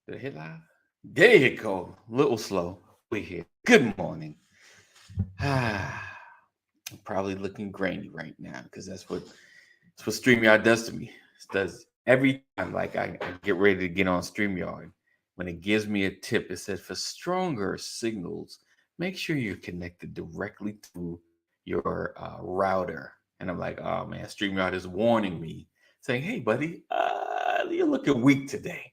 Did I hit live? There you go. A little slow. We here. Good morning. I'm probably looking grainy right now because that's what StreamYard does to me. It does every time. Like I get ready to get on StreamYard. When it gives me a tip, it says for stronger signals, make sure you're connected directly to your router. And I'm like, oh man, StreamYard is warning me, saying, hey buddy, you're looking weak today.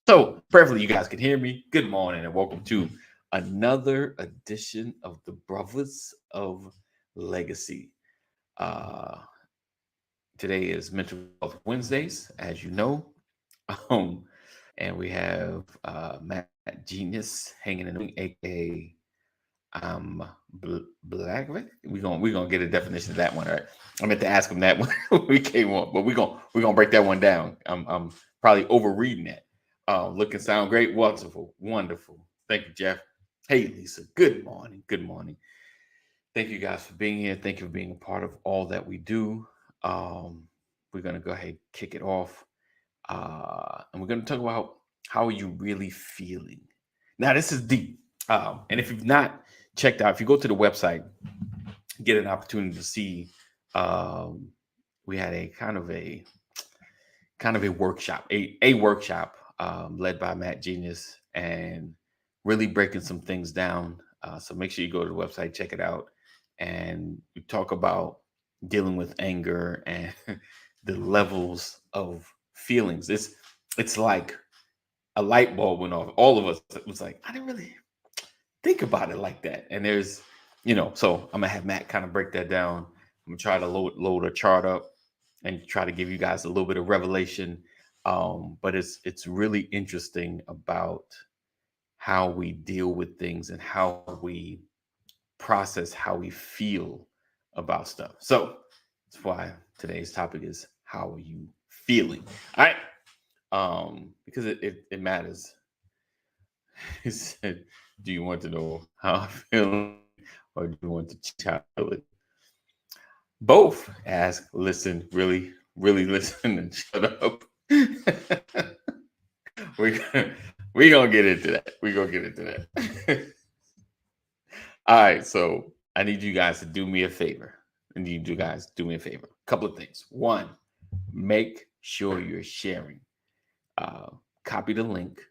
So prayerfully you guys can hear me. Good morning and welcome to another edition of the Brothers of Legacy. Uh, Today is Mental Health Wednesdays, as you know. Um, and we have Matt Genius hanging in the wing, aka Black. We're gonna get a definition of that one, right? I meant to ask him that when we came on, but we're gonna break that one down. I'm probably overreading that. Looking sound great, wonderful. Thank you, Jeff. Hey, Lisa. Good morning. Good morning. Thank you guys for being here. Thank you for being a part of all that we do. We're gonna go ahead and kick it off, and we're gonna talk about how are you really feeling. Now, this is deep, and if you've not checked out, if you go to the website, get an opportunity to see. We had a kind of a workshop, a workshop led by Matt Genius, and really breaking some things down. So make sure you go to the website, check it out, and we talk about dealing with anger and the levels of feelings. It's like a light bulb went off. All of us, it was like, I didn't really think about it like that. And there's, so I'm gonna have Matt kind of break that down. I'm gonna try to load a chart up and try to give you guys a little bit of revelation. But it's really interesting about how we deal with things and how we process how we feel about stuff. So that's why today's topic is how are you feeling? All right. Because it matters. He said, do you want to know how I feel or do you want to change how I feel? Both. Ask, listen, really, really listen and shut up. We're gonna get into that. We're gonna get into that. All right, so I need you guys to do me a favor. I need you guys to do me a favor. A couple of things. One, make sure you're sharing. Copy the link,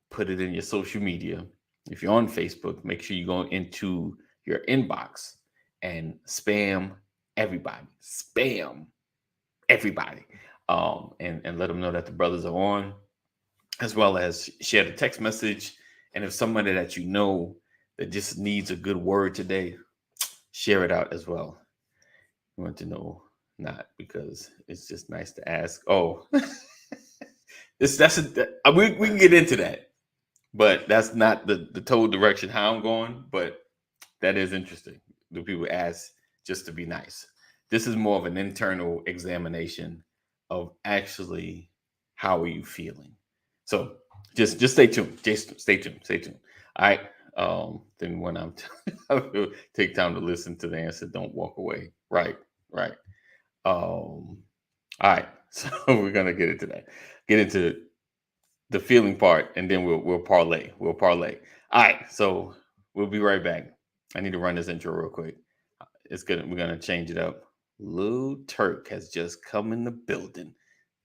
put it in your social media. If you're on Facebook, make sure you go into your inbox and spam everybody. Spam everybody. And let them know that the brothers are on, as well as share the text message. And if somebody that you know that just needs a good word today, share it out as well. You want to know, not because it's just nice to ask. Oh, we can get into that, but that's not the total direction how I'm going. But that is interesting. Do people ask just to be nice? This is more of an internal examination of actually how are you feeling. So just stay tuned. Just stay tuned. Stay tuned. All right. Then when I'm take time to listen to the answer, don't walk away. Right. All right. So we're gonna get into that. Get into the feeling part, and then we'll parlay. We'll parlay. All right. So we'll be right back. I need to run this intro real quick. We're gonna change it up. Lil Turk has just come in the building,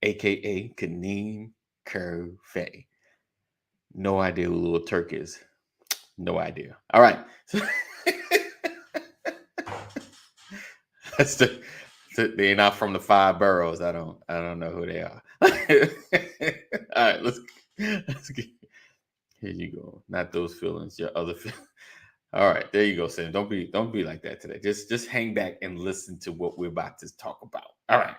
aka Kaneem Curvey. No idea who Lil Turk is. No idea. All right. They're not from the five boroughs. I don't know who they are. All right, let's get, here you go. Not those feelings, your other feelings. All right, there you go, Sam. Don't be like that today. Just hang back and listen to what we're about to talk about. All right.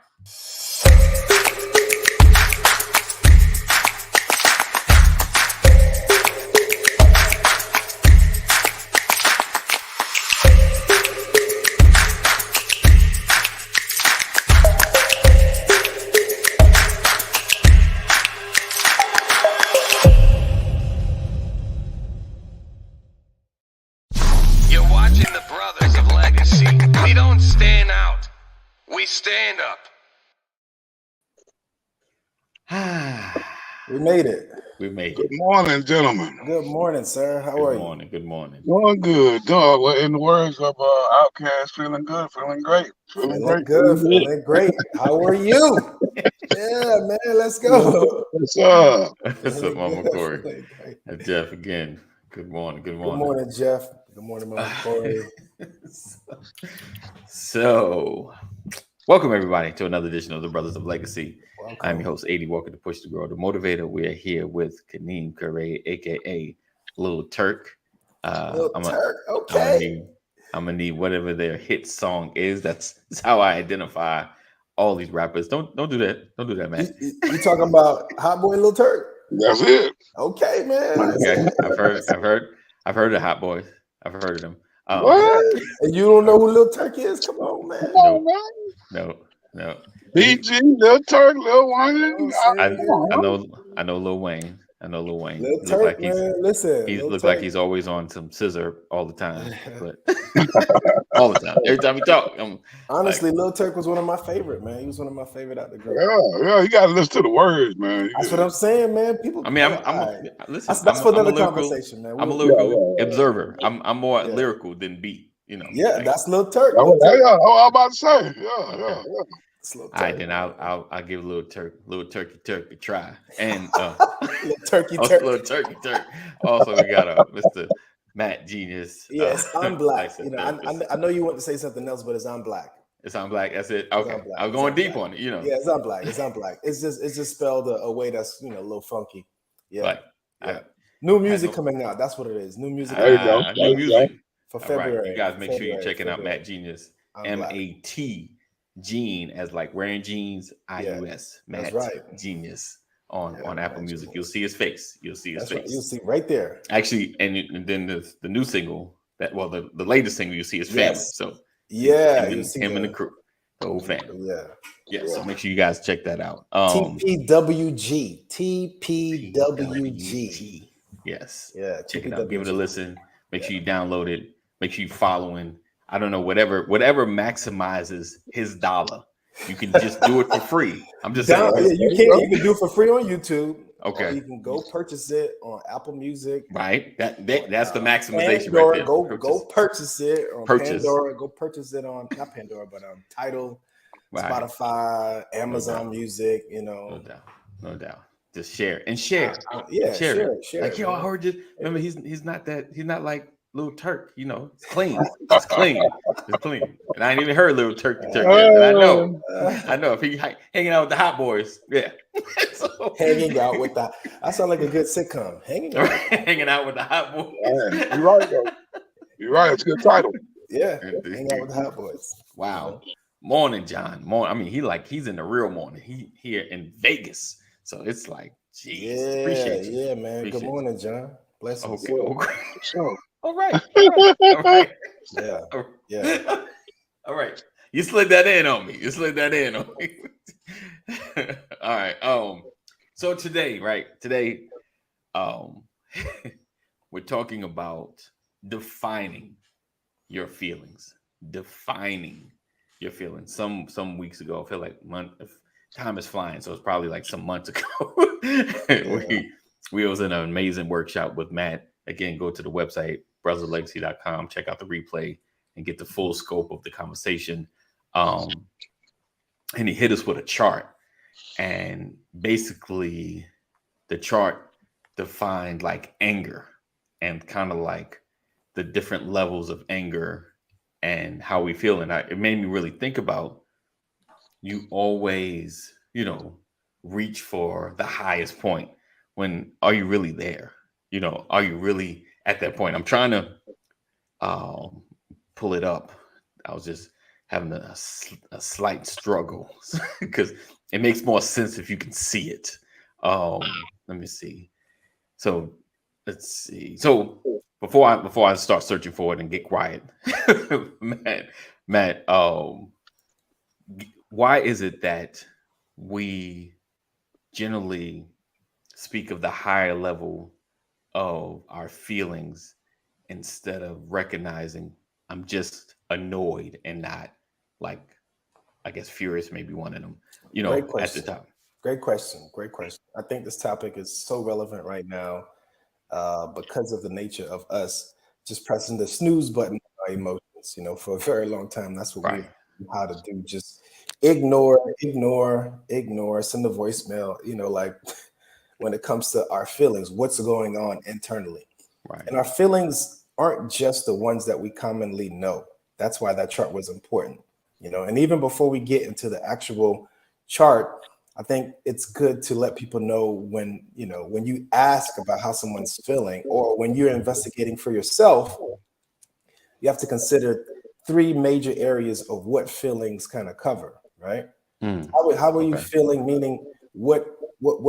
We made it. We made Good it. morning, gentlemen. Good morning, sir. How are Good you? morning. Good morning. Doing good. Doing well. In the words of Outkast, feeling good, feeling great, feeling great, Good, feeling feeling great. How are you? Yeah, man. Let's go. What's up? What's up, Mama Corey? Feeling great. And Jeff again. Good morning. Good Good morning. morning, Jeff. Good morning, Mama Corey. So, welcome everybody to another edition of the Brothers of Legacy. Welcome. I'm your host, AD Walker, the Push to Grow, the Motivator. We're here with Kaneem Curry, aka Lil Turk. Turk. Okay. I'm gonna need whatever their hit song is. That's how I identify all these rappers. Don't do that. Don't do that, man. You talking about Hot Boy Lil Turk? That's it. Okay, man. Okay, I've heard of Hot Boys. I've heard of them. What? And you don't know who Lil Turk is? Come on, man. Come on, man. No. BG, Lil Turk, Lil Wayne. I know Lil Wayne. Lil Turk, man. Listen, He Lil looks Turk. like he's always on some scissor all the time. But all the time. Every time we talk. Honestly, Lil Turk was one of my favorite, man. He was one of my favorite out the group. Yeah, you gotta listen to the words, man. That's what I'm saying, man. People. I mean, listen. That's for another conversation, man. I'm a lyrical observer. I'm more lyrical than beat. You know. Yeah, like, that's Lil Turk. Yeah, I'm about to say. Yeah. All right, then I'll give Lil Turkey Turk a try, and Lil Turkey Turk. Also, we got Mr. Matt Genius. Yes, I'm black. Like I know you want to say something else, but it's I'm black. It's I'm black. That's it. Okay, I'm going deep on it. You know. Yeah, it's I'm black. It's just spelled a way that's a little funky. Yeah. Right. New music coming out. That's what it is. New music. There you go. New music for February. Right. You guys make sure you're checking out Matt Genius. MAT Gene as like wearing jeans. IUS. Matt Genius on Apple Music. You'll see his face. You'll see his face. Right. You'll see right there. Actually, and then the new single the latest single you'll see his family. So him and the crew, the whole family. Yeah. So make sure you guys check that out. TPWG. Yes. Yeah. Check it out. Give it a listen. Make sure you download it. Make sure you following. I don't know, whatever maximizes his dollar. You can just do it for free. I'm just saying. You can do it for free on YouTube. Okay. Or you can go purchase it on Apple Music. Right. That's the maximization Pandora, right there. Go purchase it on Pandora. Go purchase it on not Pandora, but Tidal, Spotify, Amazon Music. No doubt. Just share and share. Share. Like, yo, I heard you. Remember, he's not like Lil Turk. It's clean. It's clean. And I ain't even heard Lil Turk yet. I know if he hanging out with the Hot Boys. Yeah. Hanging out with that sounds like a good sitcom. Hanging out with the Hot Boys. You're right, though. You're right. It's a good title. Yeah. Hanging out with the Hot Boys. Wow. Morning, John. Morning. I mean, he's in the real morning. He here in Vegas. So it's like, geez, appreciate you. Yeah, man. Good morning, John. Blessings. Okay. Sure. All right. Yeah. All right. You slid that in on me. All right. So today, we're talking about defining your feelings. Some weeks ago, I feel like time is flying, so it's probably like some months ago. We was in an amazing workshop with Matt. Again, go to the website, brothersoflegacy.com, check out the replay and get the full scope of the conversation. And he hit us with a chart. And basically, the chart defined like anger and kind of like the different levels of anger and how we feel. And it made me really think about, you always, reach for the highest point. When are you really there? Are you really at that point? I'm trying to pull it up. I was just having a slight struggle because it makes more sense if you can see it. Let me see. So let's see. So before I start searching for it and get quiet, Matt, why is it that we generally speak of the higher level of our feelings instead of recognizing I'm just annoyed and not like, I guess furious may be one of them, at the top. Great question. Great question. I think this topic is so relevant right now because of the nature of us just pressing the snooze button on our emotions. For a very long time, that's what we Right. know how to do. Just ignore, send a voicemail. Like when it comes to our feelings, what's going on internally. Right. And our feelings aren't just the ones that we commonly know. That's why that chart was important. And even before we get into the actual chart, I think it's good to let people know when you ask about how someone's feeling or when you're investigating for yourself, you have to consider three major areas of what feelings kind of cover, right? How are you feeling? Meaning what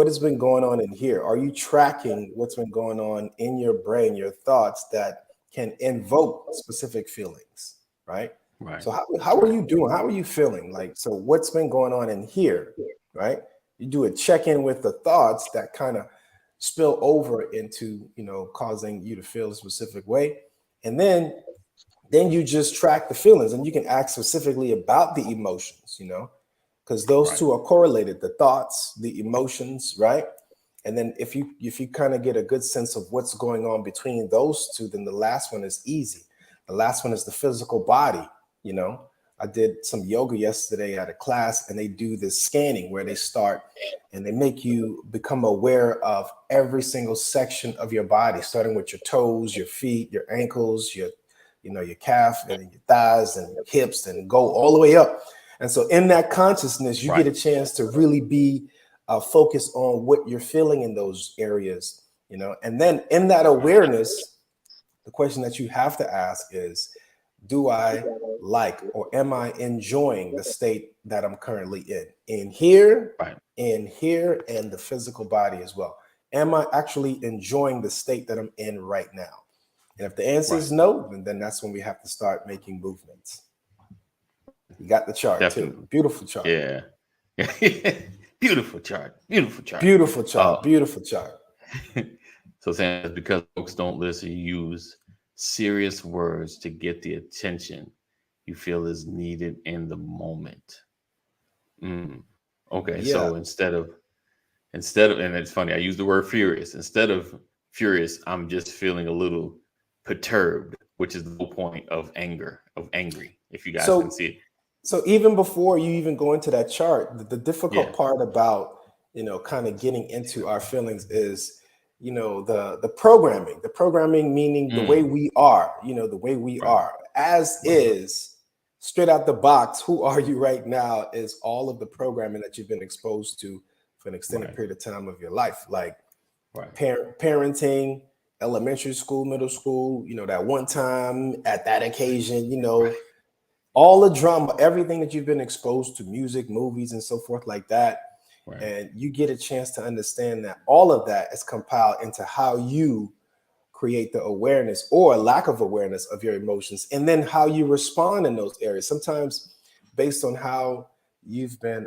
has been going on in here? Are you tracking what's been going on in your brain, your thoughts that can invoke specific feelings, right? Right. So how are you doing? How are you feeling? Like, so what's been going on in here, right? You do a check-in with the thoughts that kind of spill over into, causing you to feel a specific way. And then you just track the feelings and you can ask specifically about the emotions, because those two are correlated, the thoughts, the emotions, right? And then if you kind of get a good sense of what's going on between those two, then the last one is easy. The last one is the physical body. I did some yoga yesterday at a class and they do this scanning where they start and they make you become aware of every single section of your body, starting with your toes, your feet, your ankles, your calf and your thighs and hips and go all the way up. And so in that consciousness, you get a chance to really be focused on what you're feeling in those areas, and then in that awareness, the question that you have to ask is, do I like or am I enjoying the state that I'm currently in here, and the physical body as well? Am I actually enjoying the state that I'm in right now? And if the answer is no, then that's when we have to start making movements. You got the chart too. Beautiful chart. Yeah. Beautiful chart. Beautiful chart. Beautiful chart. Beautiful chart. So Sam, it's because folks don't listen, use serious words to get the attention you feel is needed in the moment. Okay. Yeah. So instead of, and it's funny, I use the word furious. Instead of furious, I'm just feeling a little perturbed, which is the whole point of angry, if you guys can see it. So even before you even go into that chart, the difficult part about, kind of getting into our feelings is, the programming, meaning the way we are, the way we are as is straight out the box. Who are you right now is all of the programming that you've been exposed to for an extended period of time of your life. Like parenting, elementary school, middle school, that one time at that occasion, all the drama, everything that you've been exposed to, music, movies, and so forth like that. And you get a chance to understand that all of that is compiled into how you create the awareness or lack of awareness of your emotions, and then how you respond in those areas. Sometimes based on how you've been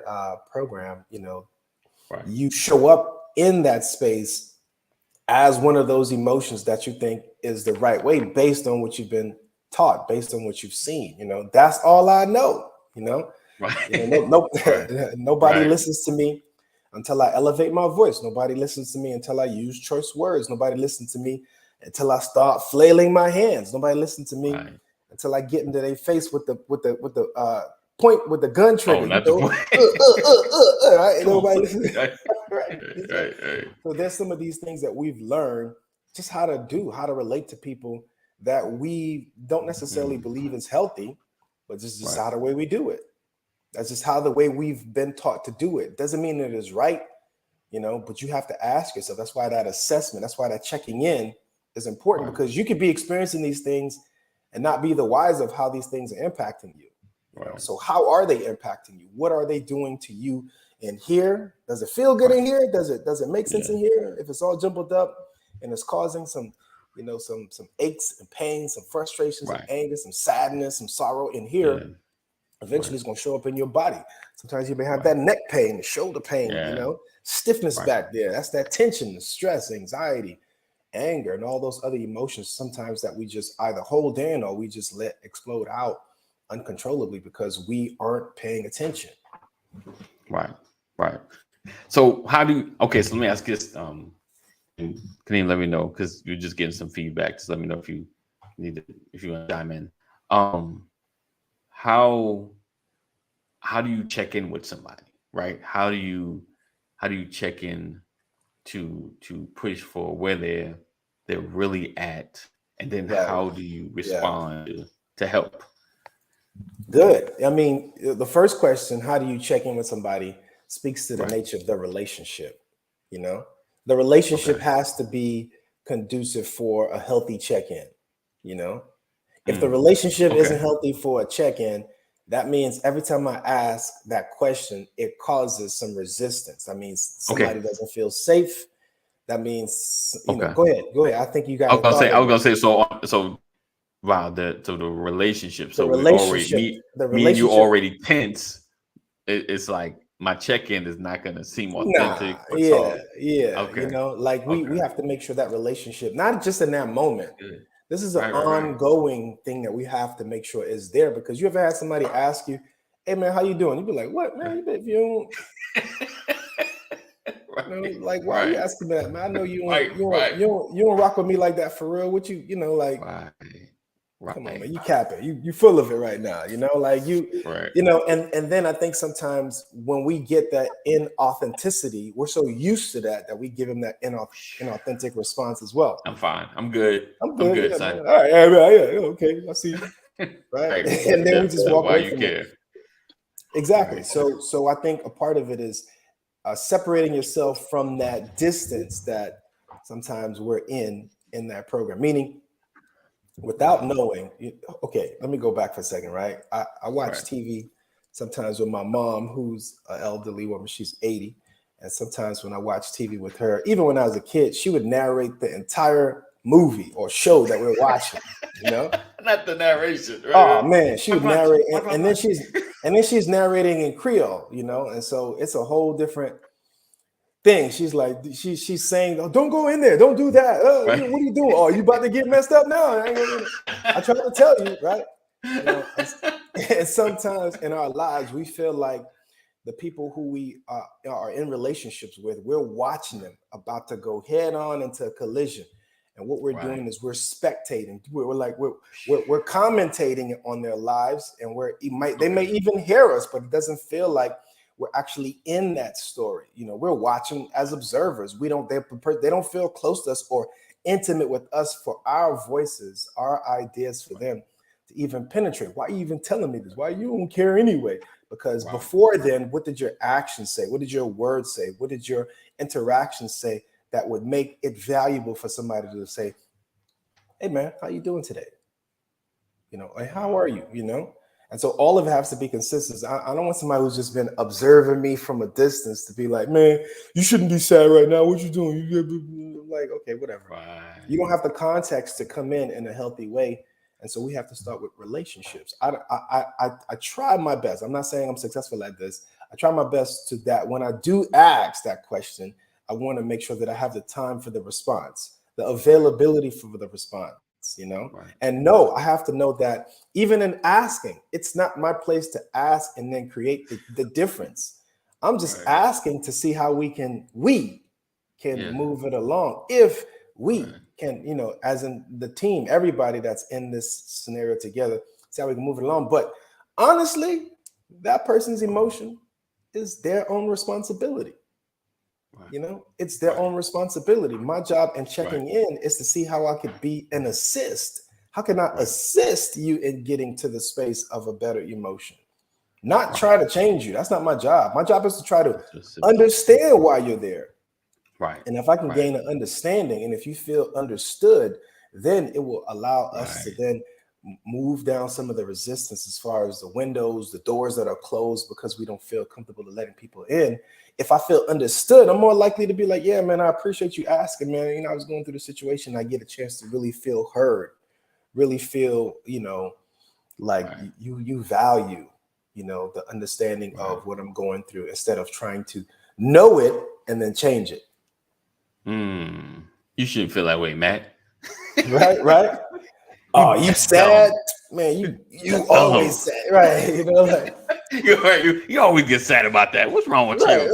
programmed, you show up in that space as one of those emotions that you think is the right way based on what you've been taught, based on what you've seen. That's all I know. Nobody listens to me until I elevate my voice. Nobody listens to me until I use choice words. Nobody listens to me until I start flailing my hands. Nobody listens to me until I get into their face with the point with the gun trigger. Right? Nobody listens. Right. So there's some of these things that we've learned just how to relate to people that we don't necessarily believe is healthy, but this is just how the way we do it. That's just how the way we've been taught to do it. Doesn't mean it is right, but you have to ask yourself. That's why that assessment, that's why that checking in is important, because you could be experiencing these things and not be the wise of how these things are impacting you. So how are they impacting you? What are they doing to you in here? Does it feel good in here? Does it make sense in here? If it's all jumbled up and it's causing some aches and pains, some frustrations, some anger, some sadness, some sorrow in here, eventually it's going to show up in your body. Sometimes you may have that neck pain, the shoulder pain, stiffness back there. That's that tension, the stress, anxiety, anger, and all those other emotions sometimes that we just either hold in or we just let explode out uncontrollably because we aren't paying attention. Right. So how do you, okay, so let me ask this. And can you let me know because you're just getting some feedback. Just let me know if you need to, if you want to chime in. How do you check in with somebody, right? How do you check in to push for where they're really at, and then Right. how do you respond to help? Good. I mean, the first question, how do you check in with somebody, speaks to the Right. nature of the relationship. You know, the relationship Okay. has to be conducive for a healthy check-in. You know, if the Mm. relationship Okay. isn't healthy for a check-in, that means every time I ask that question, it causes some resistance. That means somebody doesn't feel safe. That means, you know, Okay. go ahead. I think you got I was a gonna say, thought. so wow, the relationship. The So we already relationship, me and you already tense. It's like my check-in is not gonna seem nah, authentic or yeah, talk. yeah. You Okay. know, like we Okay. have to make sure that relationship, not just in that moment. Good. This is an Right. ongoing thing that we have to make sure is there, because you ever had somebody ask you, "Hey man, how you doing?" You be like, "What man? If you don't, like, why are you Right. asking me that, man? I know you Right. don't, you Right. don't, you don't, you don't rock with me like that for real. What you know, like, Right. come on, Right. man, you capping. You full of it right now. You know, like Right. you know, and then I think sometimes when we get that inauthenticity, we're so used to that we give him that inauthentic response as well. I'm fine. I'm good. I'm I'm good, good, yeah, man. son. All right, yeah, okay, I see you, right? Right. And then we just walk Why away you from it. care? Exactly. Right. So I think a part of it is separating yourself from that distance that sometimes we're in that program. Meaning, without knowing, okay, let me go back for a second, right? I watch Right. TV sometimes with my mom, who's an elderly woman, she's 80. And sometimes when I watch TV with her, even when I was a kid, she would narrate the entire movie or show that we're watching, you know? Not the narration. Right. Oh man, she would Bye-bye. narrate, Bye-bye. and then she's narrating in Creole, you know, and so it's a whole different thing. She's like, she's saying, "Oh, don't go in there, don't do that. Right. What are you doing? Oh, you about to get messed up now?" I try to tell you, right? You know, and sometimes in our lives, we feel like the people who we are in relationships with, we're watching them about to go head on into a collision. And what we're doing is we're spectating. We're commentating on their lives, and they may even hear us, but it doesn't feel like we're actually in that story. You know, we're watching as observers. They don't feel close to us or intimate with us for our voices, our ideas for them to even penetrate. Why are you even telling me this? Why you don't care anyway? Because before then, what did your actions say? What did your words say? What did your interactions say that would make it valuable for somebody to say, "Hey man, how you doing today? You know, hey, how are you?" You know? And so all of it has to be consistent. I don't want somebody who's just been observing me from a distance to be like, "Man, you shouldn't be sad right now. What you doing?" You like, okay, whatever. Right. You don't have the context to come in a healthy way. And so we have to start with relationships. I try my best. I'm not saying I'm successful at this. I try my best to that. When I do ask that question, I want to make sure that I have the time for the response, the availability for the response, you know? Right. And no, I have to know that even in asking, it's not my place to ask and then create the difference. I'm just asking to see how we can move it along. If we can, you know, as in the team, everybody that's in this scenario together, see how we can move it along. But honestly, that person's emotion is their own responsibility. You know, it's their own responsibility. My job in checking in is to see how I could be an assist. How can I assist you in getting to the space of a better emotion? Not try to change you. That's not my job. My job is to try to understand why you're there. Right. And if I can gain an understanding, and if you feel understood, then it will allow us to then move down some of the resistance as far as the windows, the doors that are closed because we don't feel comfortable to letting people in. If I feel understood, I'm more likely to be like, "Yeah, man, I appreciate you asking, man. You know, I was going through the situation. I get a chance to really feel heard, really feel, you know, like you value, you know, the understanding of what I'm going through instead of trying to know it and then change it." You shouldn't feel that way, Matt. Right. Oh, you sad, man? You always sad, right? You know, like You're right. You always get sad about that. What's wrong with Right, you?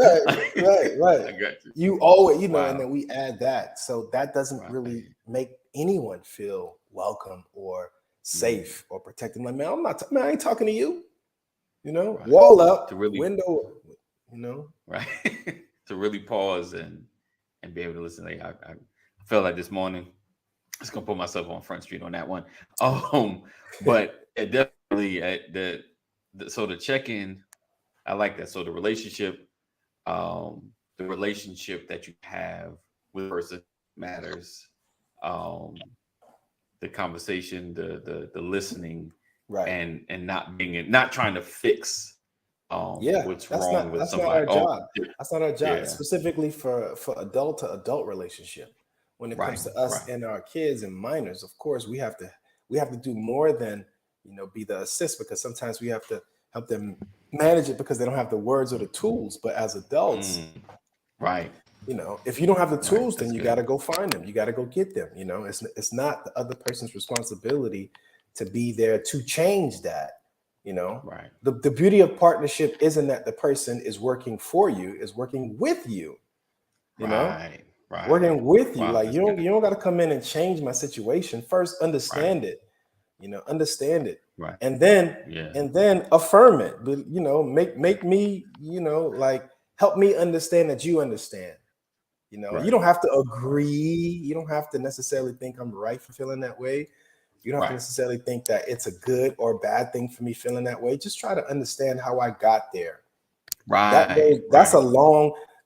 right. I got you. You always, and Wow. then we add that. So that doesn't Right. really make anyone feel welcome or safe or protected. Like, man, man, I ain't talking to you. Right. Wall up, To really, window, right. To really pause and be able to listen. Like I felt like this morning, I'm just gonna put myself on Front Street on that one. But it definitely so the check-in, I like that. So the relationship that you have with the person matters. The conversation, the listening, right. and not trying to fix what's wrong with somebody. Not our job. That's not our job. Yeah. Specifically for adult to adult relationship. When it comes to us and our kids and minors, of course, we have to do more than be the assist, because sometimes we have to help them manage it because they don't have the words or the tools. But as adults, right. If you don't have the tools, then you good. got to go find them. You got to go get them. It's not the other person's responsibility to be there to change that. Right. The beauty of partnership isn't that the person is working for you, is working with you. Right. Working with you. Wow, Like you don't got to come in and change my situation. First, understand it. Understand it. Right. And then affirm it. But make me, like help me understand that you understand. Right. You don't have to agree. You don't have to necessarily think I'm right for feeling that way. You don't have to necessarily think that it's a good or bad thing for me feeling that way. Just try to understand how I got there. Right. That's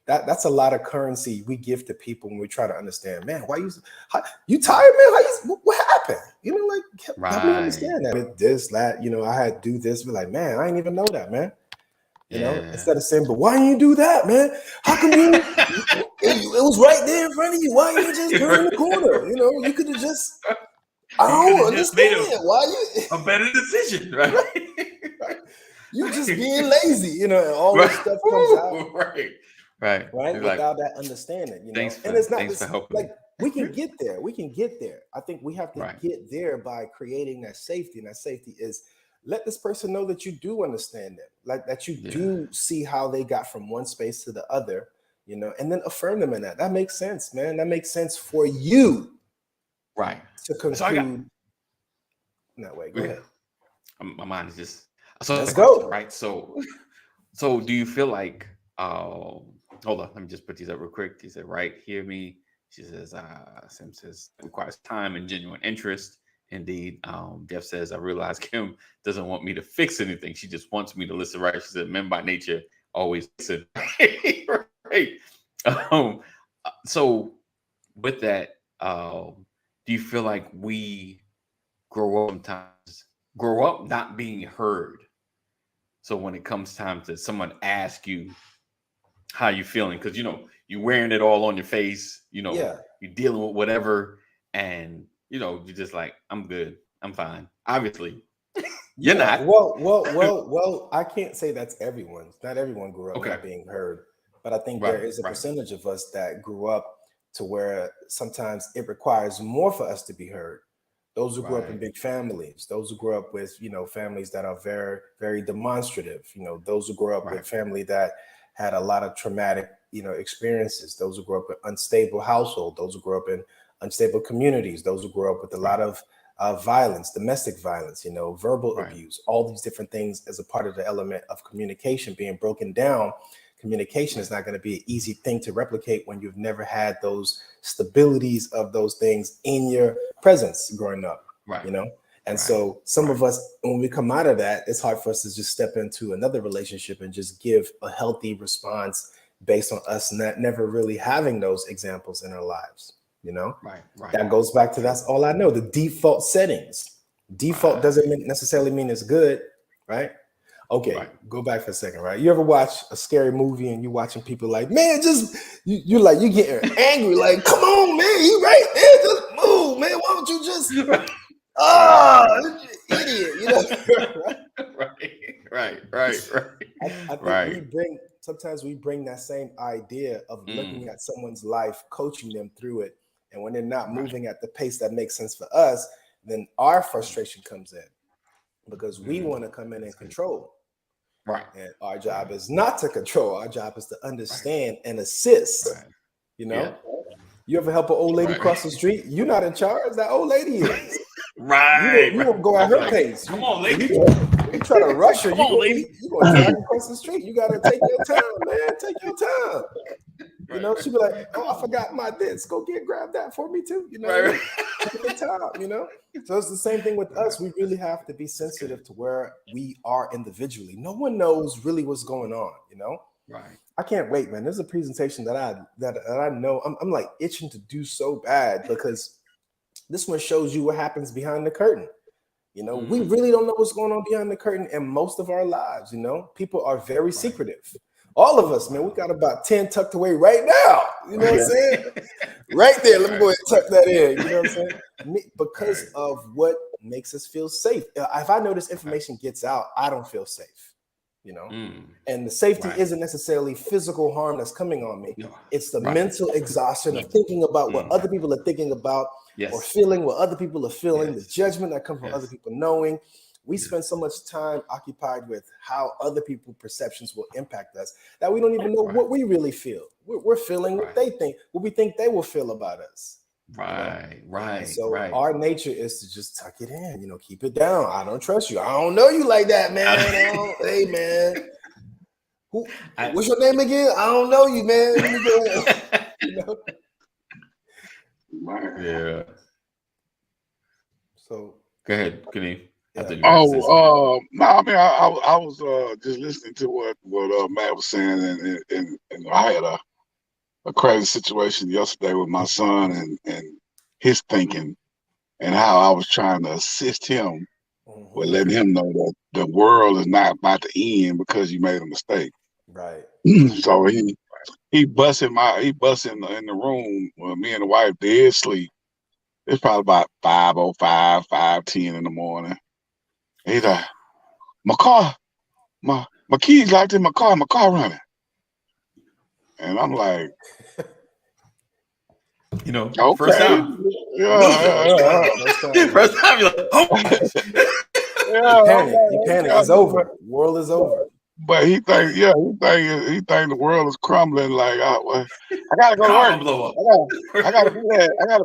that's a lot of currency we give to people when we try to understand. Man, why you tired, man? What happened? Help me understand that. This, that, I had to do this. Be like, man, I didn't even know that, man. Instead of saying, but why didn't you do that, man? How come it was right there in front of you? Why didn't you just turn the corner? You could have just. I don't understand why you a better decision, right? You just being lazy, and all this stuff comes out. Right. Without that understanding, and it's not for helping. Like we can get there. I think we have to get there by creating that safety, and that safety is let this person know that you do understand them, like that you do see how they got from one space to the other, and then affirm them in that. That makes sense, man. That makes sense for you. Right. To conclude that way. Go ahead. My mind is just let's go. Right. So do you feel like hold on, let me just put these up real quick. He said, right, hear me. She says, Sim says requires time and genuine interest. Indeed. Jeff says, I realize Kim doesn't want me to fix anything. She just wants me to listen. Right. She said, men by nature always listen. Right. So with that, do you feel like we grow up not being heard? So when it comes time to someone ask you how you feeling, because you're wearing it all on your face, you're dealing with whatever, and you're just like, I'm good, I'm fine. Obviously, you're not. Well, I can't say that's everyone. Not everyone grew up not being heard, but I think there is a percentage of us that grew up to where sometimes it requires more for us to be heard. Those who grew up in big families, those who grew up with, families that are very, very demonstrative, those who grew up with family that had a lot of traumatic, experiences, those who grew up in unstable household, those who grew up in unstable communities, those who grew up with a lot of violence, domestic violence, verbal abuse, all these different things as a part of the element of communication being broken down. Communication is not going to be an easy thing to replicate when you've never had those stabilities of those things in your presence growing up, And so some of us, when we come out of that, it's hard for us to just step into another relationship and just give a healthy response based on us never really having those examples in our lives, That goes back to that's all I know. The default settings. Default doesn't necessarily mean it's good, right? Okay, go back for a second, right? You ever watch a scary movie and you're watching people like, man, just you getting angry, like, come on, man, he right there, just move, man. Why don't you just idiot, I think sometimes we bring that same idea of looking at someone's life, coaching them through it, and when they're not moving at the pace that makes sense for us, then our frustration comes in because we want to come in and control. Right. And our job is not to control. Our job is to understand and assist. Right. You know, Yeah. you ever help an old lady Right. cross the street? You're not in charge. That old lady is. Right. You won't go at her pace. Come on, lady. You try to rush her. Come on, lady. You gonna drag her across the street. You gotta take your time, man. Take your time. You know, she'd be like, "Oh, I forgot my this. Go grab that for me too." You know, Right. take your time. You know, so it's the same thing with us. We really have to be sensitive to where we are individually. No one knows really what's going on. You know, Right. I can't wait, man. There's a presentation that I know I'm like itching to do so bad because this one shows you what happens behind the curtain. You know, we really don't know what's going on behind the curtain in most of our lives. You know, people are very secretive. All of us, man, we got about 10 tucked away right now. You know what I'm saying? Right there. Let me go ahead and tuck that in. You know what I'm saying? Because of what makes us feel safe. If I know this information gets out, I don't feel safe. You know, and the safety isn't necessarily physical harm that's coming on me. No. It's the mental exhaustion of thinking about what other people are thinking about or feeling what other people are feeling, the judgment that comes from other people knowing. We spend so much time occupied with how other people's perceptions will impact us that we don't even know what we really feel. We're feeling what they think, what we think they will feel about us. Right, you know? Right. So our nature is to just tuck it in, you know, keep it down. I don't trust you. I don't know you like that, man. Hey, man. What's your name again? I don't know you, man. Let me go. You know? Yeah. So go ahead, Kenneth. No, I mean, I was just listening to what Matt was saying, and I had a crazy situation yesterday with my son and his thinking, and how I was trying to assist him with letting him know that the world is not about to end because you made a mistake. Right. So he busted in the room when me and the wife dead sleep. It's probably about 5:05, 5:10 in the morning. He's like, my car, my keys locked in my car running. And I'm like, you know, okay. First time. First time you're like, oh. You panic. It's over. The world is over. But he think the world is crumbling. Like, I gotta go to work. Blow up. I gotta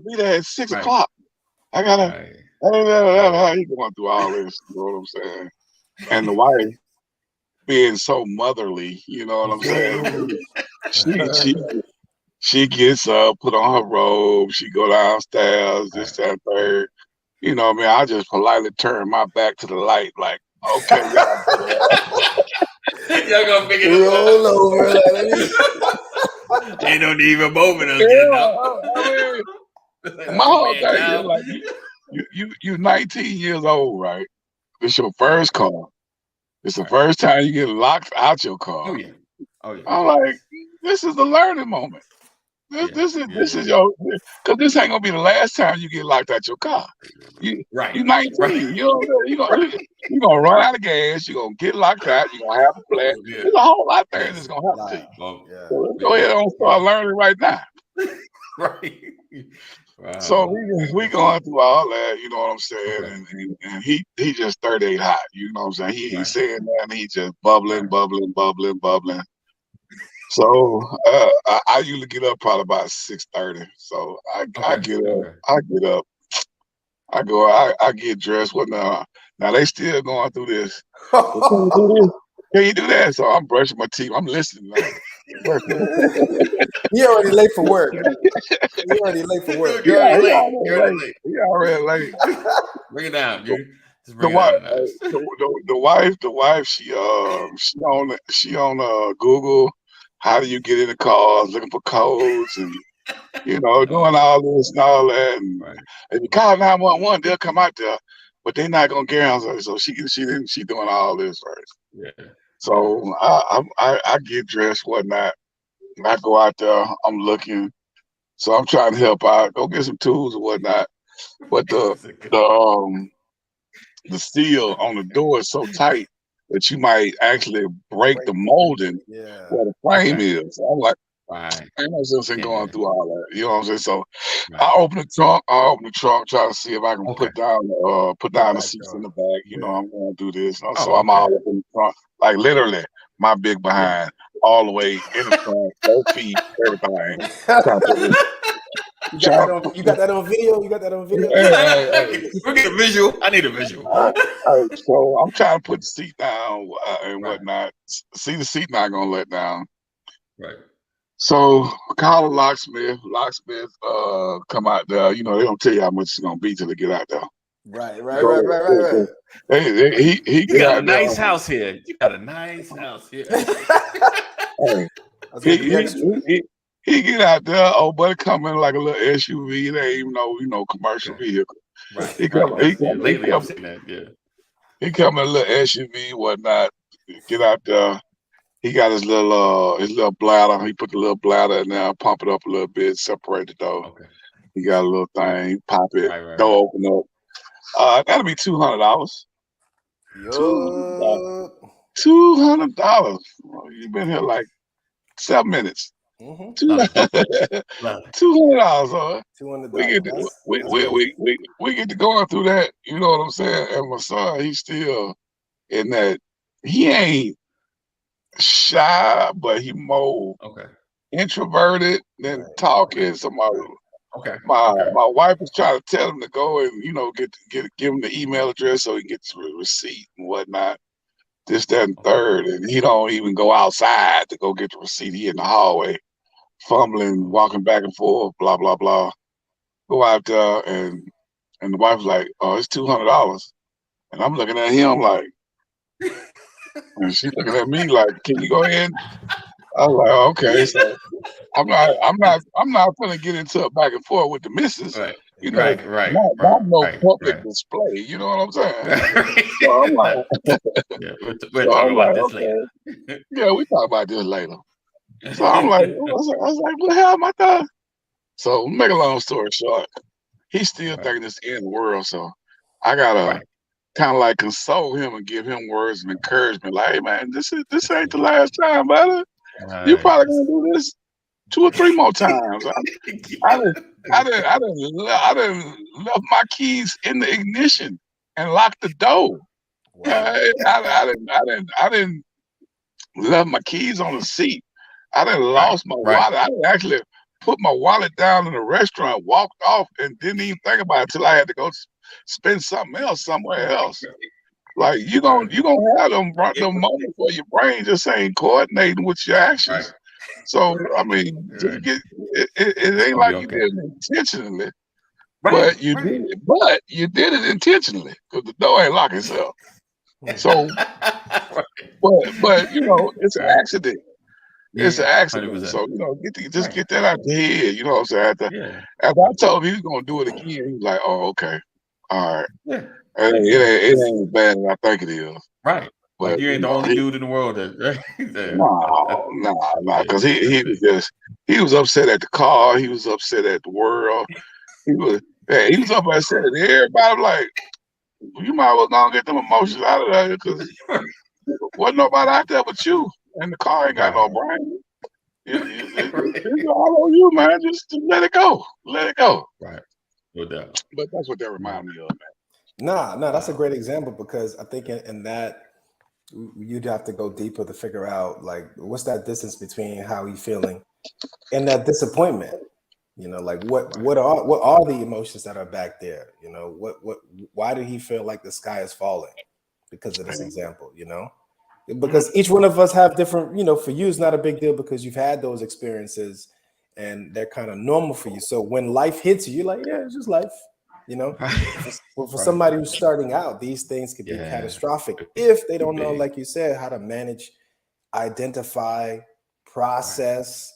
be there at 6 o'clock. I gotta. He going through all this. You know what I'm saying? And the wife being so motherly. You know what I'm saying? She gets up, put on her robe. She go downstairs. This, that, third. You know, what I mean, I just politely turn my back to the light, like, okay, y'all gonna figure this roll over. Ain't no need for both of us. My whole thing is like, you 19 years old, right? It's your first car. It's the first time you get locked out your car. Oh yeah. I'm like, this is the learning moment. This is your, because this ain't gonna be the last time you get locked out your car. You 19. Right. You gonna run out of gas. You gonna get locked out. You gonna have a flat. There's a whole lot of things that's gonna happen to you. So let's go ahead and start learning right now. Right. Wow. So we going through all that, you know what I'm saying, and he just 38 hot, you know what I'm saying. He ain't saying that, and he just bubbling. So I usually get up probably about 6:30. So I get up, I go, I get dressed. Now they still going through this. Can you do that? So I'm brushing my teeth. I'm listening. You already late for work. You're already late. Bring it down, dude. The wife, she on Google. How do you get in the cars? Looking for codes and doing all this and all that. And if you call 911, they'll come out there, but they're not gonna guarantee. So she doing all this first. Yeah. So I get dressed, whatnot. I go out there. I'm looking. So I'm trying to help out. Go get some tools or whatnot. But the seal on the door is so tight that you might actually break the molding where the frame is. So I'm like, Right. Ain't no sense in Can't going do through all that. You know what I'm saying? So that. I Right. open the trunk. Try to see if I can Okay. put down the Back seats in door. the back. You know, Yeah. I'm gonna do this. Oh, So I'm okay. all up in the trunk, like literally my big Yeah. behind all the way in the trunk, both feet, everything. Trying to put this. You got Trying, that on. You got that on video. You got that on video. We'll get a visual. I need a visual. so I'm trying to put the seat down and Right. whatnot. See, the seat not gonna let down. Right. So call a locksmith. Locksmith come out there. You know, they don't tell you how much it's gonna be till they get out there. Right. So, he You get got a out there. nice house here. You got a nice house here. Hey, That's gonna be he, extra. he get out there. Oh, buddy, come in like a little SUV. They ain't even know commercial Okay. vehicle. Right. He Right. come. He Yeah. come. Lately, I've seen that. Yeah. He come in a little SUV, whatnot. Get out there. He got his little bladder. He put the little bladder in there, pump it up a little bit, separate the door. Okay. He got a little Yeah. thing, pop it, Right. Right. door Right. open up. That'll be $200. Yo. $200. You've been here like 7 minutes. Mm-hmm. Love it. Love it. $200. Huh? $200. We get to, That's we, good. we get to going through that. You know what I'm saying? And my son, he's still in that. He ain't shy, but he more Okay. introverted than Right. talking. So Okay. my Okay. wife was trying to tell him to go and give him the email address so he can get the receipt and whatnot. This, that, and Okay. third, and he don't even go outside to go get the receipt. He in the hallway, fumbling, walking back and forth, blah blah blah. Go out there, and the wife's like, "Oh, it's $200," and I'm looking at him like, and she's looking at me like, "Can you go ahead?" I was like, oh, "Okay." So I'm not gonna get into a back and forth with the missus. Right. You know, Right. Right. not no Right. public Right. display. You know what I'm saying? Right. So I'm like, Yeah. We'll so talk I'm about like, this okay, later. yeah, we talk about this later. So I'm like, I was like, what the hell am I doing? So make a long story short, he's still Right. thinking it's the end of the world. So I gotta Right. kind of like console him and give him words of encouragement. Like, hey man, this ain't the last time, brother. You Right. probably gonna do this 2 or 3 more times. I done left my keys in the ignition and locked the door. Wow. I didn't left my keys on the seat. I done Right. lost my Right. wallet. I done actually put my wallet down in the restaurant, walked off, and didn't even think about it till I had to go spend something else somewhere else. Like you gonna have them moments where your brain just ain't coordinating with your actions. Right. So I mean, Right. it ain't Gonna like be you okay. did it intentionally, Right. but you Right. did it. But you did it intentionally because the door ain't lock itself. So, Right. but you know, it's an Right. accident. It's an Yeah. accident. 100%. So, you know, just Right. get that out your head. You know what I'm saying? Yeah. After I told him he was gonna do it again, he was like, "Oh, okay, all right. Yeah. It ain't as bad as I think it is." Right. Like But you ain't you the know, only dude in the world that. Right? no, because he was upset at the car. He was upset at the world. He was upset at everybody. Like, you might as well go and get them emotions out of there because wasn't nobody out there but you, and the car ain't got no brain. It's all on you, man. Just let it go. Let it go. Right. No doubt. But that's what that reminded me of, man. No, that's a great example because I think in that you'd have to go deeper to figure out like what's that distance between how he's feeling and that disappointment. You know, like what are the emotions that are back there? You know, why did he feel like the sky is falling because of this example? You know, because each one of us have different. You know, for you it's not a big deal because you've had those experiences and they're kind of normal for you. So when life hits you, you're like, yeah, it's just life. You know, for somebody who's starting out, these things could be catastrophic if they don't know, like you said, how to manage, identify, process,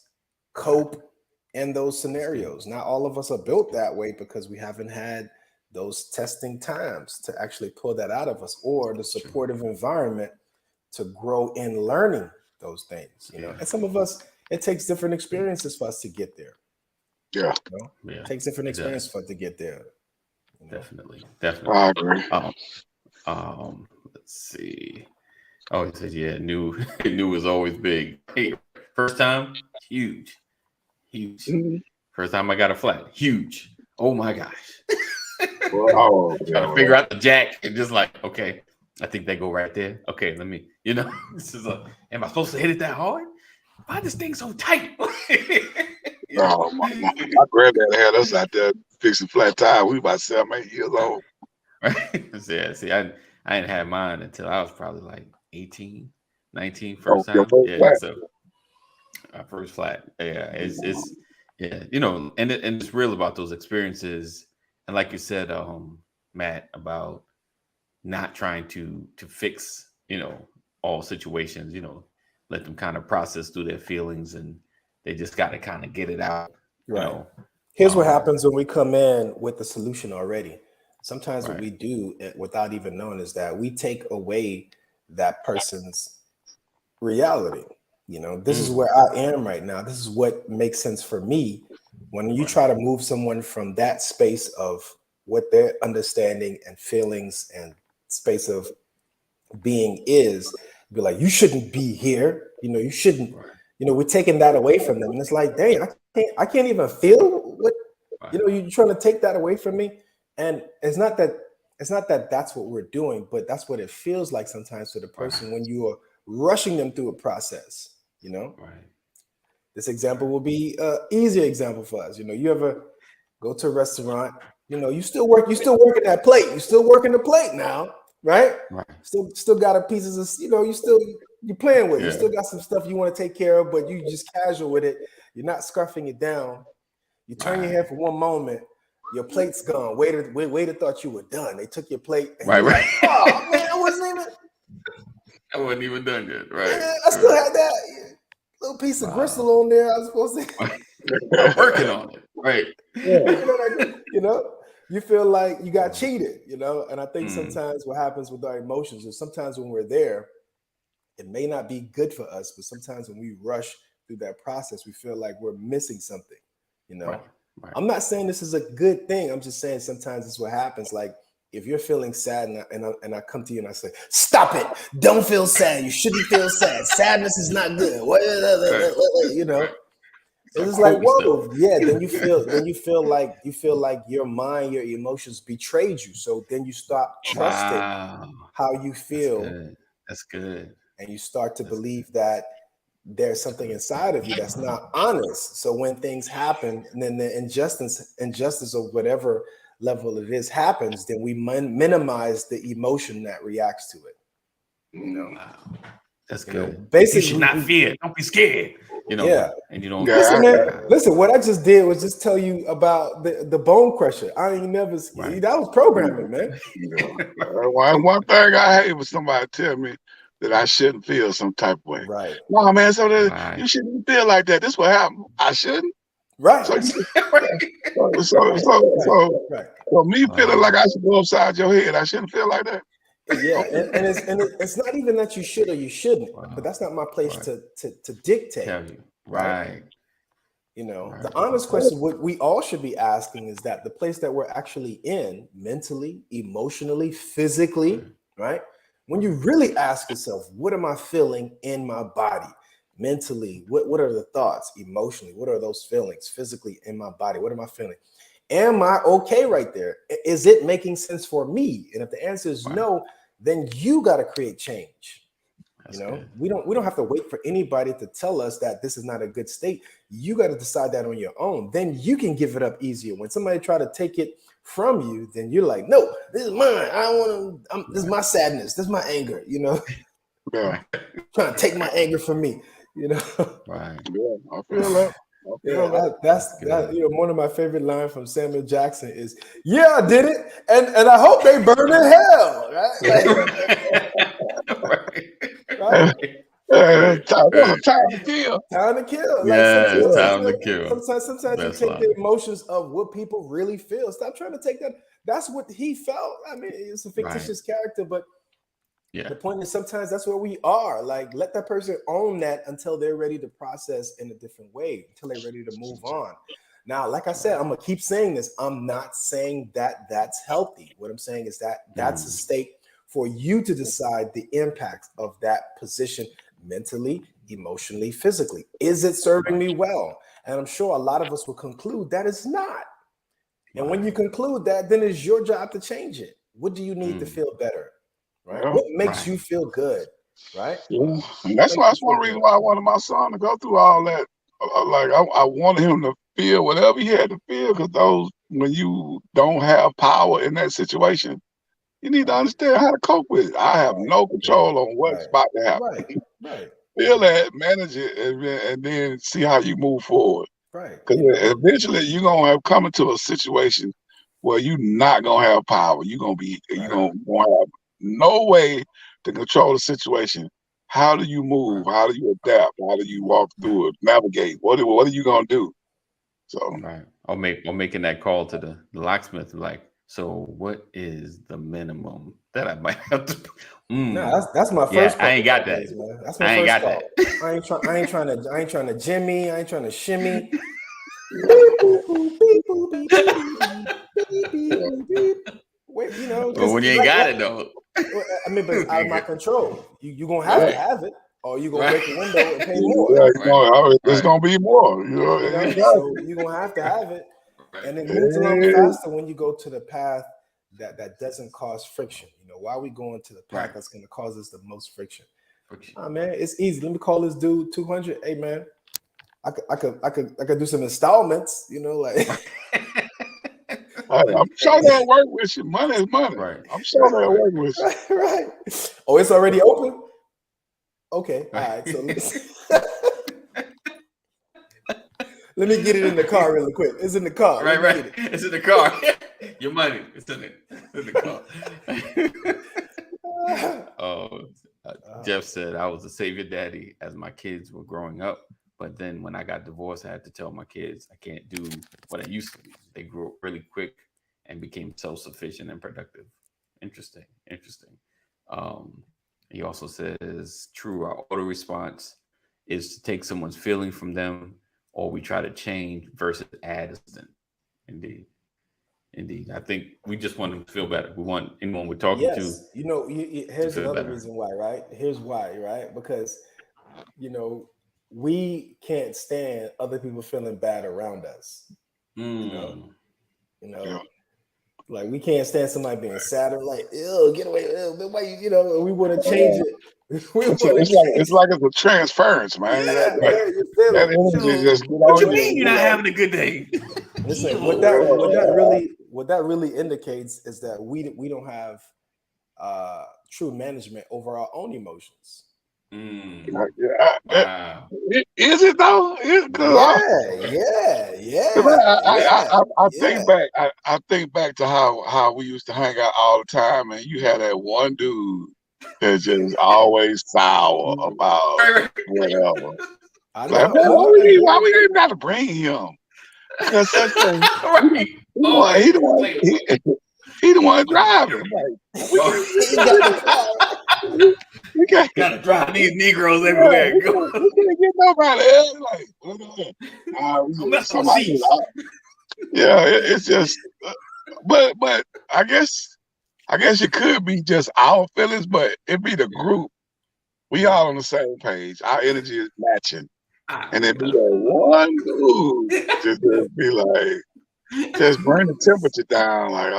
cope in those scenarios. Not all of us are built that way because we haven't had those testing times to actually pull that out of us or the supportive environment to grow in learning those things, you know. And some of us, it takes different experiences for us to get there. Yeah. You know? It takes different experience for us to get there. You know? Definitely. I agree. Let's see. Oh, he said, yeah, new is always big. Hey, first time, huge. Huge. Mhm. First time I got a flat. Huge. Oh my gosh. Oh, Trying to figure out the jack and just like, okay, I think they go right there. Okay, let me, this is am I supposed to hit it that hard? Why this thing so tight? oh my granddad had us out there fixing flat tire. We about 7, 8 years old. Right? Yeah, see, I didn't have mine until I was probably like 18, 19, first Your time. first Yeah, flat. so our first flat. Yeah, it's yeah, and it's real about those experiences. And like you said, Matt, about not trying to fix, all situations, let them kind of process through their feelings, and they just got to kind of get it out, Right. Here's what um, happens when we come in with the solution already. Sometimes what right. we do without even knowing is that we take away that person's reality. This is where I am right now. This is what makes sense for me. When you try to move someone from that space of what their understanding and feelings and space of being is, be like, you shouldn't be here. You shouldn't. Right. We're taking that away from them, and it's like, dang, I can't even feel what. Right. You're trying to take that away from me, and it's not that that's what we're doing, but that's what it feels like sometimes to the person when you are rushing them through a process. Right. This example will be an easier example for us. You ever go to a restaurant, you still working that plate. You're still working the plate now, right? Right. Still got a pieces of, you're playing with it. Yeah. You still got some stuff you want to take care of, but you just casual with it. You're not scarfing it down. You turn your head for one moment, your plate's gone. Waiter thought you were done. They took your plate. And Right. like, oh man, I wasn't even done yet. Right. I still had that little piece of gristle on there. I was supposed to. I'm working on it. Right. You feel like you got cheated, and I think sometimes what happens with our emotions is sometimes when we're there, it may not be good for us, but sometimes when we rush through that process, we feel like we're missing something, Right. I'm not saying this is a good thing. I'm just saying sometimes it's what happens. Like if you're feeling sad and I come to you and I say, stop it, don't feel sad. You shouldn't feel sad. Sadness is not good. It's just like, whoa, yeah. Then you feel like your mind, your emotions betrayed you. So then you stop trusting how you feel. That's good. And you start to believe that there's something inside of you that's not honest. So when things happen, and then the injustice of whatever level it is happens, then we minimize the emotion that reacts to it. Wow. That's good. Basically, you should not fear. Don't be scared. Yeah. And you don't. Listen, what I just did was just tell you about the bone crusher. I ain't never scared. That was programming, man. One thing I hate was somebody tell me that I shouldn't feel some type of way. Right. No, man. So you shouldn't feel like that. This is what happened. I shouldn't. Right. So me feeling like I should go upside your head, I shouldn't feel like that. Yeah, and it's not even that you should or you shouldn't, but that's not my place to dictate. Tell you. Right. The honest question what we all should be asking is that the place that we're actually in, mentally, emotionally, physically, right? When you really ask yourself, what am I feeling in my body? Mentally, what are the thoughts? Emotionally, what are those feelings? Physically, in my body, what am I feeling? Am I okay right there? Is it making sense for me? And if the answer is no, then you got to create change. Good. We don't have to wait for anybody to tell us that this is not a good state. You got to decide that on your own. Then you can give it up easier. When somebody try to take it from you, then you're like, no, this is mine. I don't want to. This is my sadness. This is my anger. Yeah. Trying to take my anger from me. Right. Yeah, I feel that. That's one of my favorite lines from Samuel Jackson is, "Yeah, I did it, and I hope they burn in hell." Right? Time to kill. Time to kill. Time to kill. Sometimes you take the emotions of what people really feel. Stop trying to take that. That's what he felt. I mean, it's a fictitious character, but the point is sometimes that's where we are. Like, let that person own that until they're ready to process in a different way, until they're ready to move on. Now, like I said, I'm gonna keep saying this. I'm not saying that that's healthy. What I'm saying is that that's a state for you to decide the impact of that position mentally, emotionally, physically. Is it serving me well? And I'm sure a lot of us will conclude that it's not. And when you conclude that, then it's your job to change it. What do you need to feel better? Right? Yeah. What makes you feel good? Right? Yeah. And that's one reason why I wanted my son to go through all that. Like I wanted him to feel whatever he had to feel, because when you don't have power in that situation, you need to understand how to cope with it. I have no control on what's about to happen. Right. Feel that, manage it, and then see how you move forward. Right. Because eventually you're gonna have come into a situation where you're not gonna have power. You're gonna have no way to control the situation. How do you move? How do you adapt? How do you walk through it? Navigate? What are you gonna do? So right. Or making that call to the locksmith, like, so what is the minimum that I might have to? No, that's my first. I ain't got that. Man. That's my first call. I ain't trying to jimmy. I ain't trying to shimmy. Wait, you know. Well, when you ain't got it though. I mean, but it's out of my control. You gonna have to have it, or you gonna break the window and pay more. Yeah, it's gonna be more. You know, so you're gonna have to have it, and it moves along faster when you go to the path that doesn't cause friction. You know, why are we going to the path that's gonna cause us the most friction? Oh man, it's easy. Let me call this dude 200. Hey man, I could do some installments. You know, like. I'm sure they'll work with you. Money is money. Right. I'm sure they'll work with you. Right. Oh, it's already open? Okay. All right. So let me get it in the car really quick. It's in the car. Right. It's in the car. Your money. It's in the car. Jeff said, I was a savior daddy as my kids were growing up. But then when I got divorced, I had to tell my kids I can't do what I used to do. They grew up really quick and became self-sufficient and productive. Interesting. He also says, true, our auto response is to take someone's feeling from them, or we try to change versus add. Indeed. I think we just want them to feel better. We want anyone we're talking to. You know, here's another reason why, right? Here's why, right? Because, you know, we can't stand other people feeling bad around us. You know, like we can't stand somebody being sad or like, ew, get away. Why you know, we want to change it. It's like it's a transference, man. That energy just what you mean you're not having a good day? Listen, what that really indicates is that we don't have true management over our own emotions. Wow. Is it though? I think back to how we used to hang out all the time, and you had that one dude that's just always sour about whatever. Why we even got to bring him? Because he the one driving. We gotta drive these Negroes everywhere. We can't get nobody else. It's just. But I guess it could be just our feelings, but it be the group. We all on the same page. Our energy is matching, and it be that one dude just be like, just bring the temperature down, like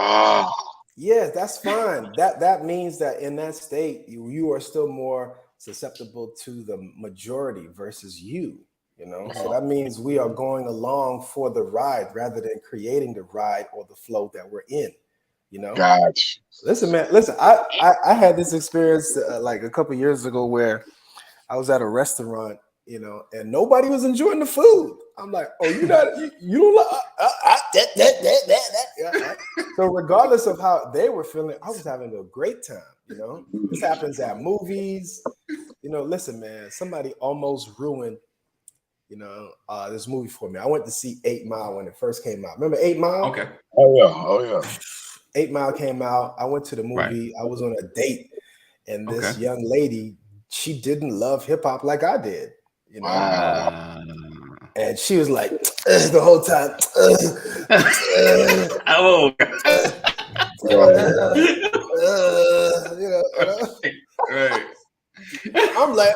Yeah, that's fine. That means that in that state, you are still more susceptible to the majority versus you know. So that means we are going along for the ride rather than creating the ride or the flow that we're in. You know. Gotcha. Listen, man. Listen, I had this experience like a couple years ago where I was at a restaurant, you know, and nobody was enjoying the food. I'm like, oh, you don't like that. So regardless of how they were feeling, I was having a great time. You know, this happens at movies. You know, listen, man, somebody almost ruined, you know, this movie for me. I went to see 8 Mile when it first came out. Remember 8 Mile? Okay. Oh yeah. 8 Mile came out. I went to the movie. Right. I was on a date, and this young lady, she didn't love hip hop like I did. You know, and she was like the whole time. You know. Right. I'm like,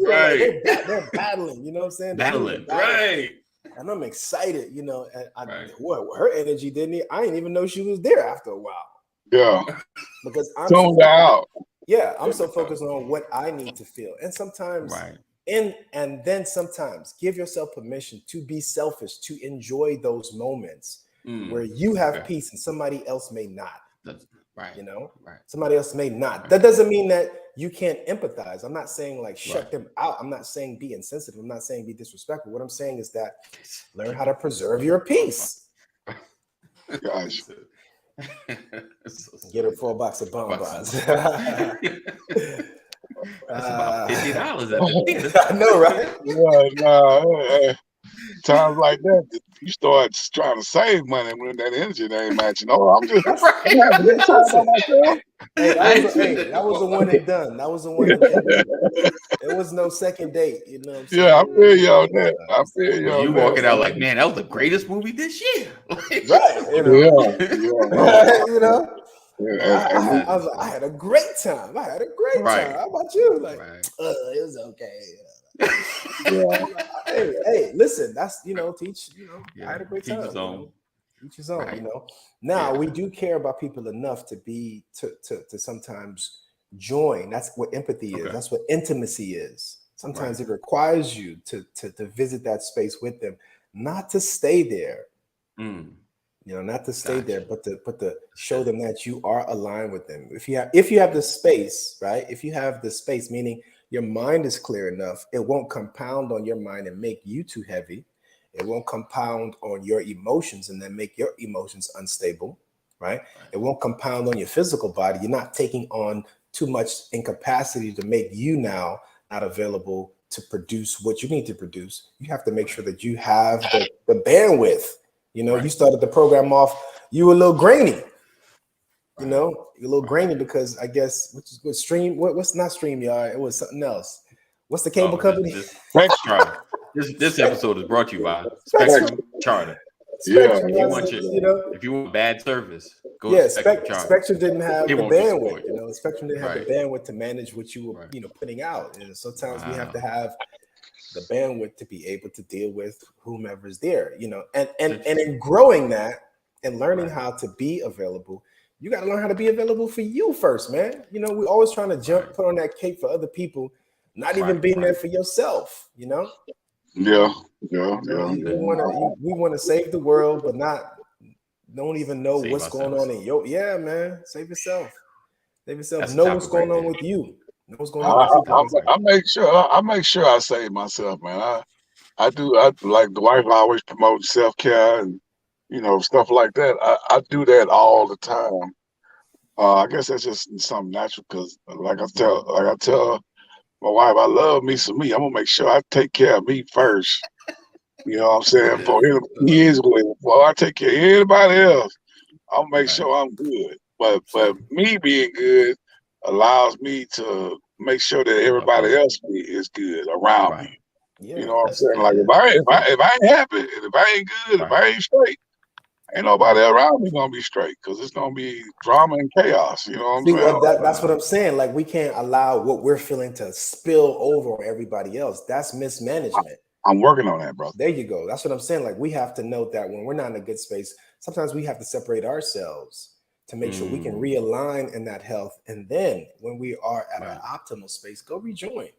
right. They're there battling. You know what I'm saying? Battling, right? And I'm excited. You know, and Right. her energy didn't. I didn't even know she was there after a while. Yeah. Because I'm Tuned out. Yeah, I'm so focused on what I need to feel. And sometimes Right. and then sometimes give yourself permission to be selfish, to enjoy those moments where you have peace and somebody else may not. Right. You know, right. Somebody else may not. That doesn't mean that you can't empathize. I'm not saying like shut them out. I'm not saying be insensitive. I'm not saying be disrespectful. What I'm saying is that learn how to preserve your peace. Gosh. Get her for a box of bonbons. That's about $50 at the I know, right? Yeah, times like that, you start trying to save money when that energy ain't matching. Oh, I'm having a good time by myself. Hey, that was a one and done. That was a one and done. There was no second date. You know what I'm saying? Yeah, I feel you on that. I feel you on You that. walking out like, man, that was the greatest movie this year. Right. You know? You know? I had a great time. I had a great time. How about you? Like, it was okay. Hey, listen, that's teach. I had a great time. Each his own. Right. Now we do care about people enough to sometimes join. That's what empathy is. That's what intimacy is. Sometimes it requires you to visit that space with them, not to stay there. Not to stay there, but to show them that you are aligned with them. If you have the space, right? If you have the space, meaning your mind is clear enough, it won't compound on your mind and make you too heavy. It won't compound on your emotions and then make your emotions unstable, right? It won't compound on your physical body. You're not taking on too much incapacity to make you now not available to produce what you need to produce. You have to make sure that you have the bandwidth. You started the program off, you were a little grainy. You're a little grainy because I guess what's not StreamYard, it was something else. What's the cable company? This episode is brought to you by Spectrum Charter. Spectrum, if you want bad service, go to Spectrum Charter. Spectrum didn't have the bandwidth. Spectrum didn't have the bandwidth to manage what you were putting out. And sometimes we have to have the bandwidth to be able to deal with whomever's there, and in growing that and learning how to be available, you got to learn how to be available for you first, man. We're always trying to put on that cape for other people, not even being there for yourself, Yeah. We want to save the world, but don't even know what's going on in man. Save yourself. Know what's going on with you. I make sure I save myself, man. I do. I like the wife always promotes self-care and stuff like that. I do that all the time. I guess that's just something natural because, like I tell my wife, I love me some me. I'm gonna make sure I take care of me first. You know what I'm saying? Before I take care of anybody else, I'll make sure I'm good. But me being good allows me to make sure that everybody else is good around me. You know what I'm saying? Like if I ain't happy, and if I ain't good, if I ain't straight, ain't nobody around me gonna be straight because it's gonna be drama and chaos. You know what I'm saying? That's what I'm saying. Like we can't allow what we're feeling to spill over on everybody else. That's mismanagement. I'm working on that, bro. There you go. That's what I'm saying. Like we have to note that when we're not in a good space, sometimes we have to separate ourselves to make sure we can realign in that health. And then when we are at an optimal space, go rejoin.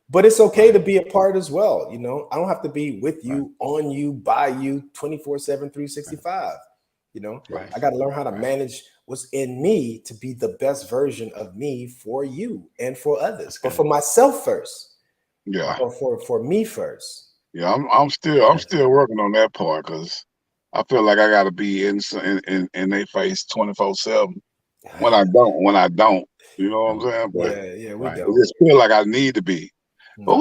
But it's okay to be a part as well. I don't have to be with you, on you, by you, 24/7, 365. I got to learn how to manage what's in me to be the best version of me for you and for others, but for myself first. Yeah. Or for me first. Yeah, I'm still working on that part because I feel like I got to be in their face 24/7. When I don't, you know what I'm saying? But we don't. I just feel like I need to be. But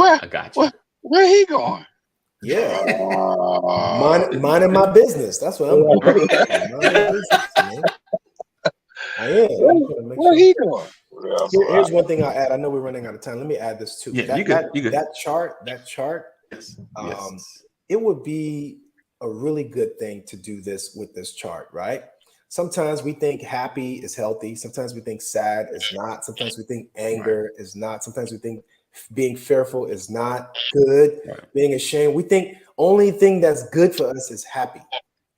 where he going? Yeah, minding my business. That's what I'm doing. I am. Where he going? Here's one thing I'll add. I know we're running out of time. Let me add this too. That chart. Yes. It would be a really good thing to do this with this chart, right? Sometimes we think happy is healthy. Sometimes we think sad is not. Sometimes we think anger is not. Sometimes we think Being fearful is not good. Right. Being ashamed, we think only thing that's good for us is happy,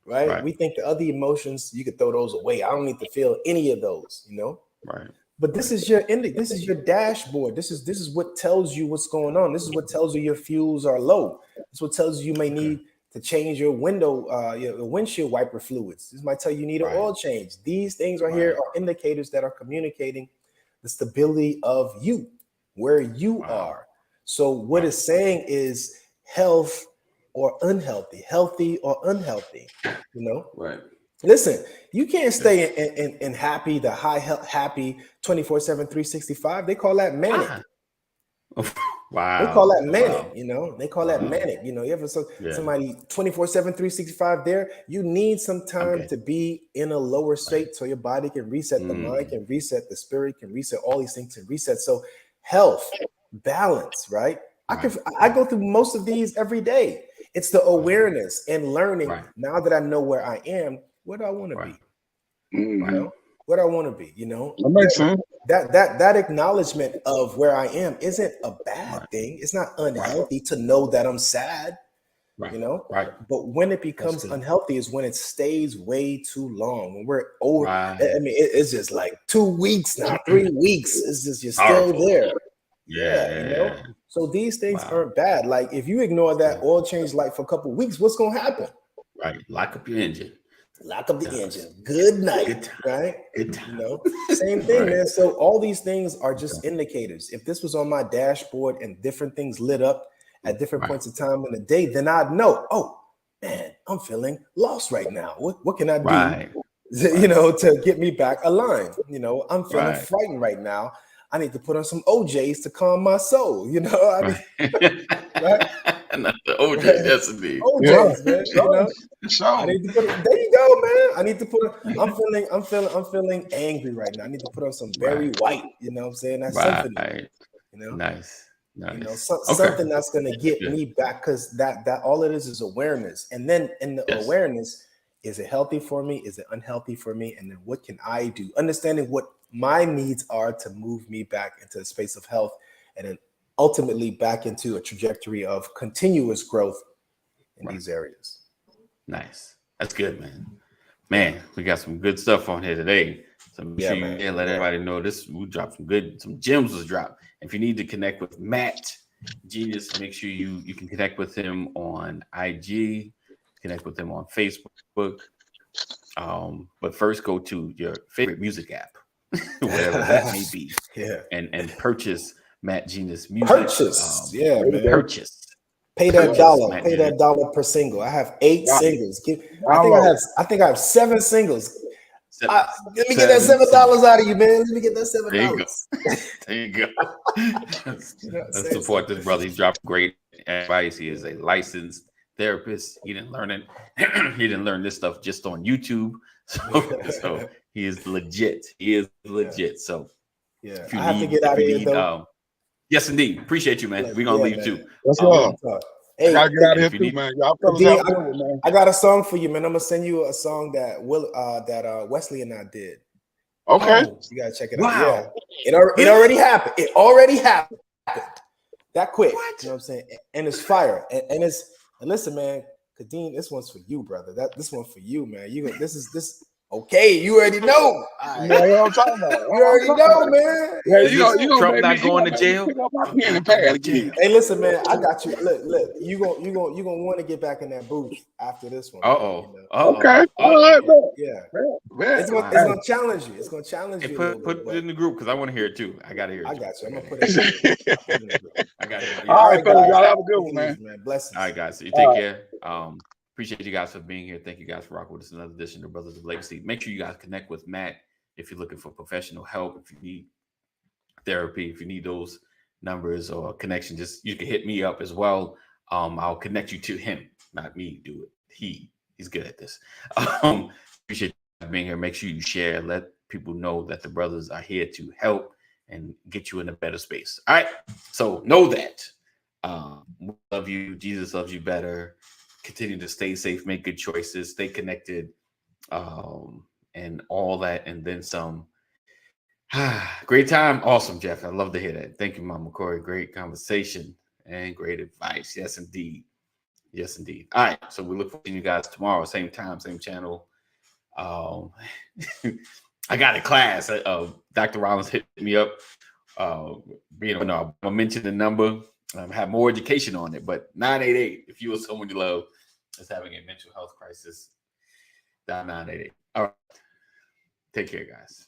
right? Right. We think the other emotions, you could throw those away. I don't need to feel any of those, you know? Right. But this is your ending. This is your dashboard. This is what tells you what's going on. This is what tells you your fuels are low. This is what tells you may need to change your your windshield wiper fluids. This might tell you need an oil change. These things right here are indicators that are communicating the stability of you, where you are. So what it's saying is health or unhealthy, healthy or unhealthy, you know? Right. Listen, you can't stay in happy, the high health, happy 24/7, 365. They call that manic. Wow. They call that manic, you know. They call that manic. You know, you ever somebody 24/7, 365 there, you need some time to be in a lower state so your body can reset, the mind can reset, the spirit can reset, all these things can reset. So health, balance, right? I go through most of these every day. It's the awareness and learning. Now that I know where I am, what do I want to be? You know, what I want to be, you know. That makes sense. That acknowledgement of where I am isn't a bad thing. It's not unhealthy to know that I'm sad, you know. But when it becomes unhealthy is when it stays way too long. When we're over, I mean, it's just like 2 weeks now, 3 weeks. It's just you're still there. Yeah, you know. So these things aren't bad. Like if you ignore that oil change light for a couple of weeks, what's gonna happen? Right, lock up your engine. Lock up the engine. Good night. Right? Good time. You know, same thing, man. So all these things are just indicators. If this was on my dashboard and different things lit up at different points of time in the day, then I'd know, oh man, I'm feeling lost right now. What can I do? You know, to get me back aligned. You know, I'm feeling frightened right now. I need to put on some OJs to calm my soul. You know, I mean, Not the OJs, yes indeed. OJs, man. You know, I need to put. There you go, man. I need to put. I'm feeling angry right now. I need to put on some Barry White. You know what I'm saying? That's something. You know, nice. You know, something that's gonna get me back, because that all it is awareness, and then in the awareness, is it healthy for me? Is it unhealthy for me? And then what can I do? Understanding what my needs are to move me back into a space of health, and then ultimately back into a trajectory of continuous growth in these areas. Nice. That's good, man. Man, we got some good stuff on here today. So make sure you let everybody know this. We dropped some gems was dropped. If you need to connect with Matt Genius, make sure you can connect with him on IG, connect with him on Facebook. But first go to your favorite music app, whatever that may be. And purchase Matt Genius music. Purchase. Purchase. Pay that dollar. Pay that dollar per single. I have 8 singles. I think I have 7 singles. Let me get that $7 out of you, man. Let me get that $7. There you go. Let's support this brother. He's dropped great advice. He is a licensed therapist. He didn't learn it. He didn't learn this stuff just on YouTube. So he is legit. So I have to get out of here though. Yes, indeed. Appreciate you, man. We're gonna leave too. What's up? Hey, I gotta get out of here too, man. Y'all man. I got a song for you, man. I'm gonna send you a song that Wesley and I did. Okay. You gotta check it out. Yeah. It already happened. It already happened. That quick. You know what I'm saying? And it's fire. And listen, man, Kadeem, this one's for you, brother. This one for you, man. This. Okay, you already know. You know what I'm talking about. You already know, man. Yeah, you know, Trump not going to jail. Hey, listen, man, I got you. Look, you gonna want to get back in that booth after this one. Okay. All right, bro. Yeah. It's gonna challenge you. It's gonna challenge you. Put it in the group because I want to hear it too. I gotta hear it. I got you. I'm gonna put it in the group. I got it. All right, fellas, y'all have a good one, man. Blessings. All right, guys. So you take care. Appreciate you guys for being here. Thank you guys for rocking with us. Another edition of Brothers of Legacy. Make sure you guys connect with Matt if you're looking for professional help, if you need therapy, if you need those numbers or connection, just you can hit me up as well. I'll connect you to him, not me do it. He's good at this. Appreciate you being here. Make sure you share, let people know that the brothers are here to help and get you in a better space. All right. So know that. We love you. Jesus loves you better. Continue to stay safe, make good choices, stay connected, and all that, and then some. Great time. Awesome, Jeff. I love to hear that. Thank you, Mama Corey. Great conversation and great advice. Yes, indeed. Yes, indeed. All right. So we look forward to seeing you guys tomorrow, same time, same channel. I got a class. Dr. Rollins hit me up. I'll mention the number. Have more education on it, but 988. If you or someone you love is having a mental health crisis, dial 988. All right. Take care, guys.